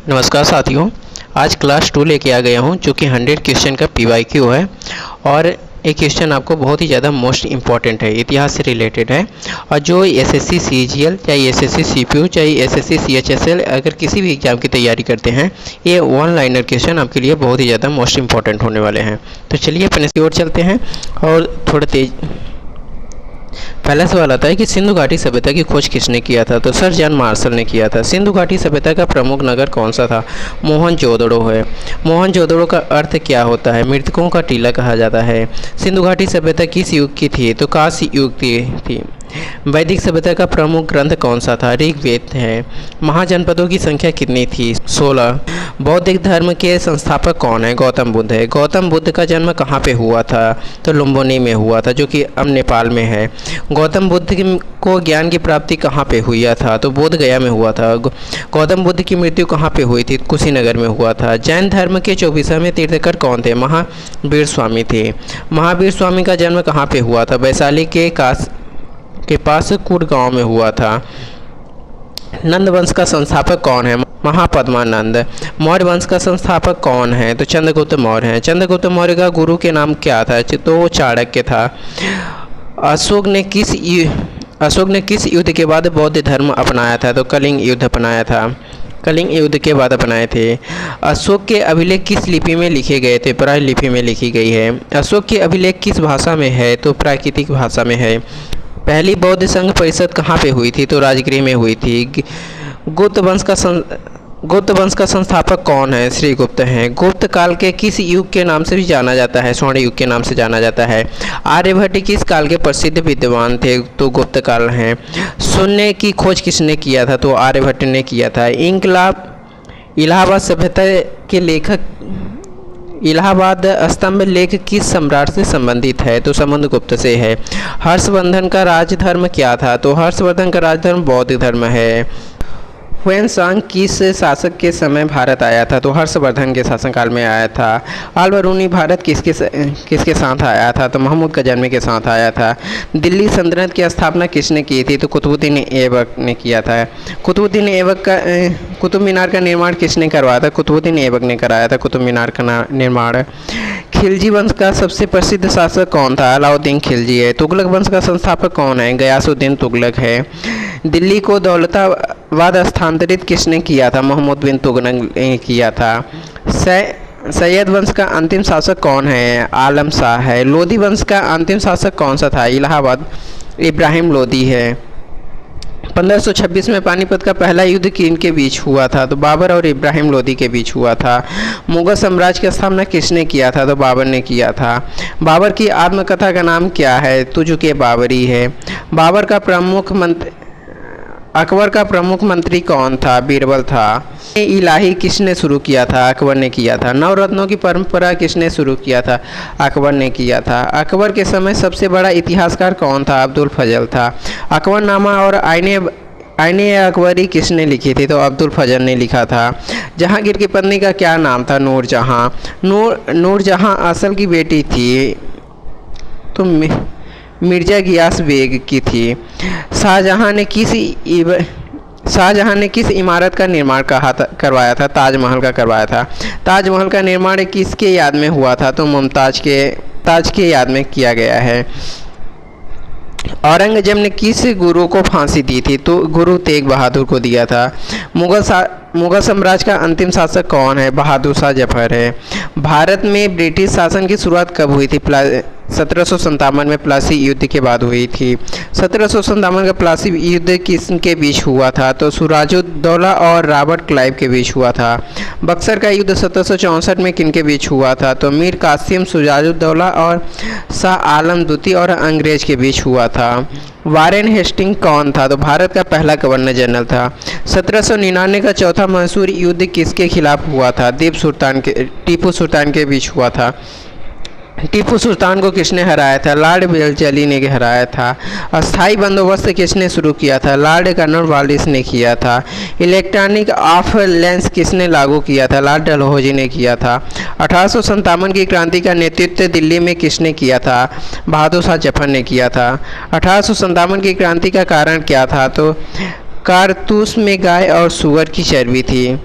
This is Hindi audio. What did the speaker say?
नमस्कार साथियों, आज क्लास 2 लेके आ गया हूँ जो कि 100 क्वेश्चन का PYQ है। और एक क्वेश्चन आपको बहुत ही ज़्यादा मोस्ट इम्पॉर्टेंट है, इतिहास से रिलेटेड है। और जो SSC CGL चाहे SSC CPO चाहे SSC CHSL अगर किसी भी एग्ज़ाम की तैयारी करते हैं, ये वन लाइनर क्वेश्चन आपके लिए बहुत ही ज़्यादा मोस्ट इम्पॉर्टेंट होने वाले हैं। तो चलिए अपन इसकी ओर चलते हैं और थोड़ा तेज। पहला सवाल आता है कि सिंधु घाटी सभ्यता की खोज किसने किया था? तो सर जॉन मार्शल ने किया था। सिंधु घाटी सभ्यता का प्रमुख नगर कौन सा था? मोहनजोदड़ो है। मोहनजोदड़ो का अर्थ क्या होता है? मृतकों का टीला कहा जाता है। सिंधु घाटी सभ्यता किस युग की थी? तो कांस्य युग की थी। वैदिक सभ्यता का प्रमुख ग्रंथ कौन सा था? ऋग्वेद है। महाजनपदों की संख्या कितनी थी? 16। बौद्ध धर्म के संस्थापक कौन है? गौतम बुद्ध है। गौतम बुद्ध का जन्म कहाँ पे हुआ था? तो लुम्बिनी में हुआ था, जो कि अब नेपाल में है। गौतम बुद्ध को ज्ञान की प्राप्ति कहाँ पे हुआ था? तो बोध गया में हुआ था। गौतम बुद्ध की मृत्यु कहाँ पे हुई थी? कुशीनगर में हुआ था। जैन धर्म के 24वें तीर्थंकर कौन थे? महावीर स्वामी थे। महावीर स्वामी का जन्म कहाँ पे हुआ था? वैशाली के पास कुट गांव में हुआ था। नंद वंश का संस्थापक कौन है? महापद्मानंद। मौर्य वंश का संस्थापक कौन है? तो चंद्रगुप्त मौर्य है। चंद्रगुप्त मौर्य का गुरु के नाम क्या था? तो चाणक्य था। अशोक ने किस युद्ध के बाद बौद्ध धर्म अपनाया था? तो कलिंग युद्ध अपनाया था। कलिंग युद्ध के बाद अपनाए थे। अशोक के अभिलेख किस लिपि में लिखे गए थे? प्राय लिपि में लिखी गई है। अशोक के अभिलेख किस भाषा में है? तो प्राकृतिक भाषा में है। पहली बौद्ध संघ परिषद कहाँ पे हुई थी? तो राजगृह में हुई थी। गुप्त वंश का संस्थापक कौन है? श्रीगुप्त हैं। गुप्त काल के किस युग के नाम से भी जाना जाता है? स्वर्ण युग के नाम से जाना जाता है। आर्यभट्ट किस काल के प्रसिद्ध विद्वान थे? तो गुप्त काल हैं। शून्य की खोज किसने किया था? तो आर्यभट्ट ने किया था। इलाहाबाद सभ्यता के लेखक इलाहाबाद स्तंभ लेख किस सम्राट से संबंधित है? तो समुद्रगुप्त से है। हर्षवर्धन का राजधर्म क्या था? तो हर्षवर्धन का राजधर्म बौद्ध धर्म है। हुएनसांग किस शासक के समय भारत आया था? तो हर्षवर्धन के शासनकाल में आया था। अलबरूनी भारत किसके साथ आया था? तो महमूद गजनवी के साथ आया था। दिल्ली सल्तनत की स्थापना किसने की थी? तो कुतुबुद्दीन ऐबक ने किया था। कुतुब मीनार का निर्माण किसने करवाया था? कुतुबुद्दीन ऐबक ने कराया था कुतुब मीनार का निर्माण। खिलजी वंश का सबसे प्रसिद्ध शासक कौन था? अलाउद्दीन खिलजी है। तुगलक वंश का संस्थापक कौन है? गयासुद्दीन तुगलक है। दिल्ली को दौलताबाद स्थानांतरित किसने किया था? मोहम्मद बिन तुगलक ने किया था। सैयद वंश का अंतिम शासक कौन है? आलम शाह है। लोधी वंश का अंतिम शासक कौन सा था? इलाहाबाद इब्राहिम लोधी है। 1526 में पानीपत का पहला युद्ध किनके बीच हुआ था? तो बाबर और इब्राहिम लोधी के बीच हुआ था। मुगल साम्राज्य की स्थापना किसने किया था? तो बाबर ने किया था। बाबर की आत्मकथा का नाम क्या है? तुझके बाबरी है। अकबर का प्रमुख मंत्री कौन था? बीरबल था। इलाही किसने शुरू किया था? अकबर ने किया था। नवरत्नों की परंपरा किसने शुरू किया था? अकबर ने किया था। अकबर के समय सबसे बड़ा इतिहासकार कौन था? अब्दुल फजल था। अकबरनामा और आईने अकबरी किसने लिखी थी? तो अब्दुल फजल ने लिखा था। जहांगीर की पत्नी का क्या नाम था? नूरजहां। नूरजहां असल की बेटी थी तो मिर्जा गियास बेग की थी। शाहजहां ने किस इमारत का निर्माण करवाया था? ताजमहल का करवाया था। ताजमहल का निर्माण किसके याद में हुआ था? तो मुमताज के याद में किया गया है। औरंगजेब ने किस गुरु को फांसी दी थी? तो गुरु तेग बहादुर को दिया था। मुगल साम्राज्य का अंतिम शासक कौन है? बहादुर शाह जफर है। भारत में ब्रिटिश शासन की शुरुआत कब हुई थी? 1757 में प्लासी युद्ध के बाद हुई थी। 1757 का प्लासी युद्ध किसके बीच हुआ था? तो सिराजुद्दौला और रॉबर्ट क्लाइव के बीच हुआ था। बक्सर का युद्ध 1764 में किनके बीच हुआ था? तो मीर कासिम, सिराजुद्दौला और शाह आलम द्वितीय और अंग्रेज के बीच हुआ था। वारेन हेस्टिंग कौन था? तो भारत का पहला गवर्नर जनरल था। 1799 का चौथा मैसूर युद्ध किसके खिलाफ हुआ था? टीपू सुल्तान के बीच हुआ था। टीपू सुल्तान को किसने हराया था? लॉर्ड वेलचली ने हराया था। अस्थाई बंदोबस्त किसने शुरू किया था? लॉर्ड कॉर्नवालिस ने किया था। इलेक्ट्रॉनिक ऑफ लेंस किसने लागू किया था? लॉर्ड डलहौजी ने किया था। 1857 की क्रांति का नेतृत्व दिल्ली में किसने किया था? बहादुर शाह जफर ने किया था। 1857 की क्रांति का कारण क्या था? तो कारतूस में गाय और सूअर की चर्बी थी।